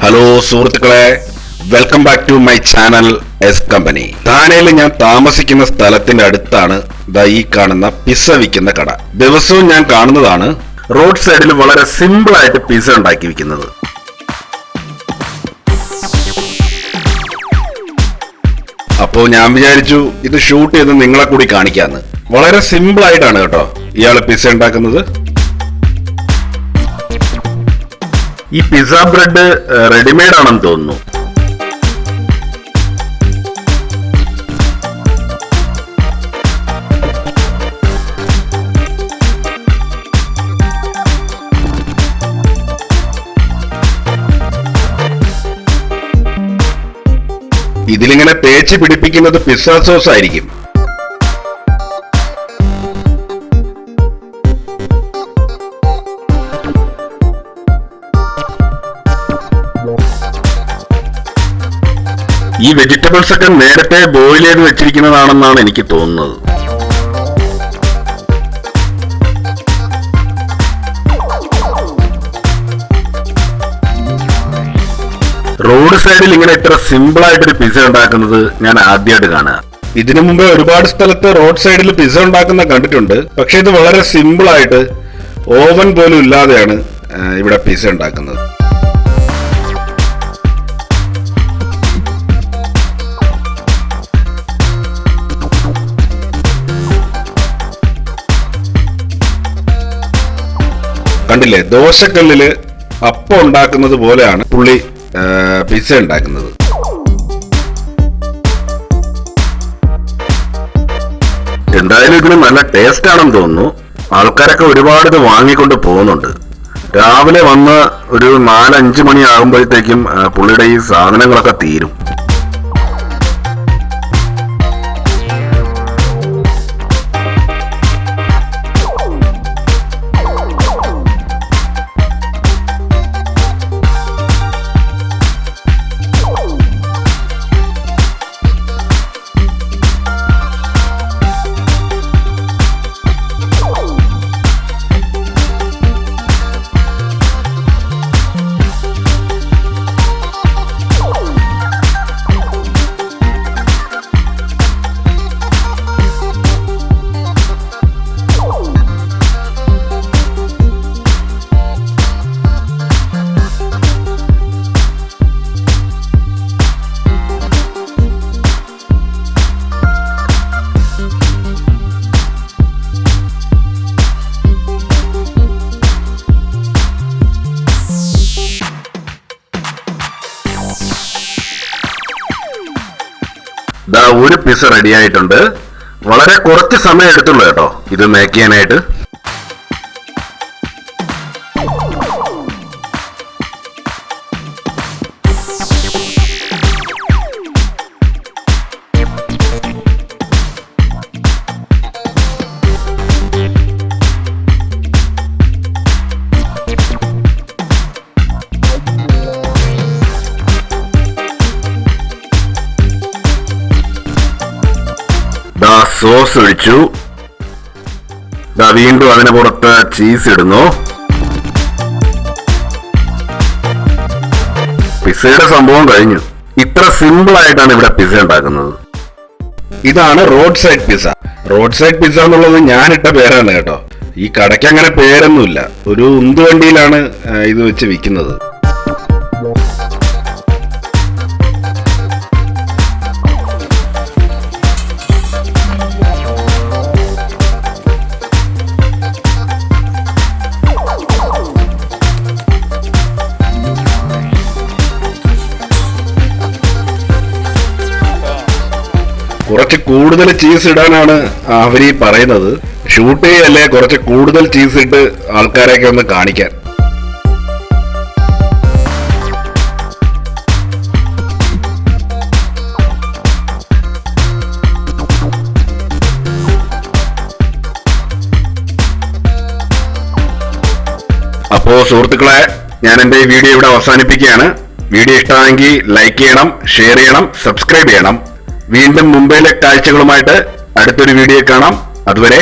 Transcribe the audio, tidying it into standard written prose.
Hello സുഹൃത്തുക്കളെ, welcome back to my channel S company. താനയിൽ ഞാൻ താമസിക്കുന്ന സ്ഥലത്തിന്റെ അടുത്താണ് ഈ കാണുന്ന പിസ്സ വിൽക്കുന്ന കട. ദിവസവും ഞാൻ കാണുന്നതാണ് റോഡ് സൈഡിൽ വളരെ സിമ്പിൾ ആയിട്ട് പിസ്സ ഉണ്ടാക്കി വിൽക്കുന്നത്. അപ്പോ ഞാൻ വിചാരിച്ചു ഇത് ഷൂട്ട് ചെയ്ത് നിങ്ങളെ കൂടി കാണിക്കാന്ന്. വളരെ സിമ്പിൾ ആയിട്ടാണ് കേട്ടോ ഇയാള് പിസ്സ ഉണ്ടാക്കുന്നത്. ഈ പിസ്സ ബ്രെഡ് റെഡിമെയ്ഡ് ആണെന്ന് തോന്നുന്നു. ഇതിലിങ്ങനെ തേച്ച് പിടിപ്പിക്കുന്നത് പിസ്സ സോസ് ആയിരിക്കും. ഈ വെജിറ്റബിൾസ് ഒക്കെ നേരത്തെ ബോയിൽ ചെയ്ത് വെച്ചിരിക്കുന്നതാണെന്നാണ് എനിക്ക് തോന്നുന്നത്. റോഡ് സൈഡിൽ ഇങ്ങനെ ഇത്ര സിമ്പിൾ ആയിട്ടൊരു പിസ്സ ഉണ്ടാക്കുന്നത് ഞാൻ ആദ്യമായിട്ട് കാണുക. ഇതിനു മുമ്പേ ഒരുപാട് സ്ഥലത്ത് റോഡ് സൈഡിൽ പിസ്സ ഉണ്ടാക്കുന്ന കണ്ടിട്ടുണ്ട്. പക്ഷെ ഇത് വളരെ സിമ്പിൾ ആയിട്ട് ഓവൻ പോലും ഇല്ലാതെയാണ് ഇവിടെ പിസ്സ ഉണ്ടാക്കുന്നത്. കണ്ടില്ലേ, ദോശക്കല്ലില് അപ്പം ഉണ്ടാക്കുന്നത് പോലെയാണ് പുള്ളി പിസ്സ ഉണ്ടാക്കുന്നത്. എന്തായാലും ഇതിന് നല്ല ടേസ്റ്റ് ആണെന്ന് തോന്നുന്നു. ആൾക്കാരൊക്കെ ഒരുപാട് ഇത് വാങ്ങിക്കൊണ്ട് പോകുന്നുണ്ട്. രാവിലെ വന്ന് ഒരു 4-5 മണി ആകുമ്പോഴത്തേക്കും പുള്ളിയുടെ ഈ സാധനങ്ങളൊക്കെ തീരും. ഒരു പിസ്സ റെഡി ആയിട്ടുണ്ട്. വളരെ കുറച്ച് സമയം എടുത്തുള്ളൂ കേട്ടോ ഇത് മേക്ക് ചെയ്യാനായിട്ട്. സോസ് ഒഴിച്ചു. വീണ്ടും അതിന് പുറത്ത് ചീസ് ഇടുന്നു. പിസ്സയുടെ സംഭവം കഴിഞ്ഞു. ഇത്ര സിമ്പിൾ ആയിട്ടാണ് ഇവിടെ പിസ്സ ഉണ്ടാക്കുന്നത്. ഇതാണ് road side pizza. Road side pizza എന്നുള്ളത് ഞാനിട്ട പേരാണ് കേട്ടോ. ഈ കടയ്ക്ക് അങ്ങനെ പേരൊന്നുമില്ല. ഒരു ഉന്തുവണ്ടിയിലാണ് ഇത് വെച്ച് വിൽക്കുന്നത്. കുറച്ച് കൂടുതൽ ചീസ് ഇടാനാണ് അവരീ പറയുന്നത്. ഷൂട്ട് ചെയ്യല്ലേ, കുറച്ച് കൂടുതൽ ചീസ് ഇട്ട് ആൾക്കാരെയൊക്കെ ഒന്ന് കാണിക്കാൻ. അപ്പോ സുഹൃത്തുക്കളെ, ഞാൻ എന്റെ ഈ വീഡിയോ ഇവിടെ അവസാനിപ്പിക്കുകയാണ്. വീഡിയോ ഇഷ്ടമായെങ്കിൽ ലൈക്ക് ചെയ്യണം, ഷെയർ ചെയ്യണം, സബ്സ്ക്രൈബ് ചെയ്യണം. വീണ്ടും മുംബൈയിലെ കാഴ്ചകളുമായിട്ട് അടുത്തൊരു വീഡിയോ കാണാം. അതുവരെ